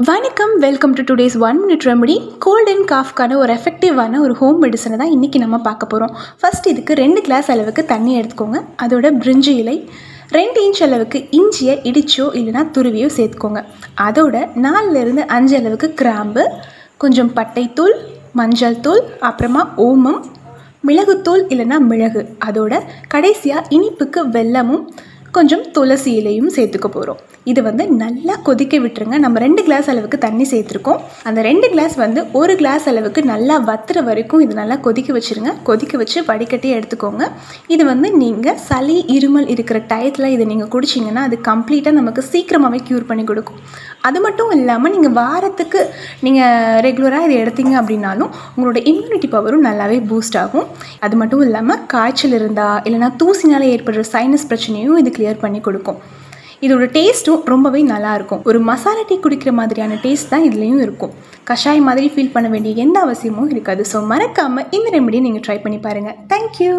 வணக்கம், welcome to today's 1 minute remedy. Cold and காஃப்க்கான ஒரு எஃபெக்டிவான ஒரு ஹோம் மெடிசனை தான் இன்றைக்கி நம்ம பார்க்க போகிறோம். ஃபர்ஸ்ட் இதுக்கு 2 கிளாஸ் அளவுக்கு தண்ணி எடுத்துக்கோங்க. அதோட பிரிஞ்சி இலை, 2 இன்ச் அளவுக்கு இஞ்சியை இடிச்சோ இல்லைனா துருவியோ சேர்த்துக்கோங்க. அதோட 4லேருந்து 5 அளவுக்கு கிராம்பு, கொஞ்சம் பட்டைத்தூள், மஞ்சள் தூள், அப்புறமா ஓமம், மிளகுத்தூள் இல்லைனா மிளகு, அதோட கடைசியாக இனிப்புக்கு வெல்லமும் கொஞ்சம் துளசி இலையும் சேர்த்துக்க போகிறோம். இது நல்லா கொதிக்க விட்டுருங்க. நம்ம 2 கிளாஸ் அளவுக்கு தண்ணி சேர்த்துருக்கோம். அந்த 2 கிளாஸ் 1 கிளாஸ் அளவுக்கு நல்லா வத்துற வரைக்கும் இது நல்லா கொதிக்க வச்சுருங்க. கொதிக்க வச்சு வடிகட்டி எடுத்துக்கோங்க. இது நீங்கள் சளி இருமல் இருக்கிற டயத்தில் இதை நீங்கள் குடிச்சிங்கன்னா அது கம்ப்ளீட்டாக நமக்கு சீக்கிரமாகவே க்யூர் பண்ணி கொடுக்கும். அது மட்டும் இல்லாமல் நீங்கள் வாரத்துக்கு நீங்கள் ரெகுலராக இதை எடுத்தீங்க அப்படின்னாலும் உங்களோட இம்யூனிட்டி பவரும் நல்லாவே பூஸ்ட் ஆகும். அது மட்டும் இல்லாமல் காய்ச்சல் இருந்தால் இல்லைனா தூசினால் ஏற்படுற சைனஸ் பிரச்சனையும் இது கிளியர் பண்ணி கொடுக்கும். இதோட டேஸ்ட்டும் ரொம்பவே நல்லாயிருக்கும். ஒரு மசாலா டீ குடிக்கிற மாதிரியான டேஸ்ட் தான் இதுலேயும் இருக்கும். கஷாயம் மாதிரி ஃபீல் பண்ண வேண்டிய எந்த அவசியமும் இருக்காது. ஸோ மறக்காமல் இந்த ரெமெடியை நீங்கள் ட்ரை பண்ணி பாருங்கள். தேங்க்யூ.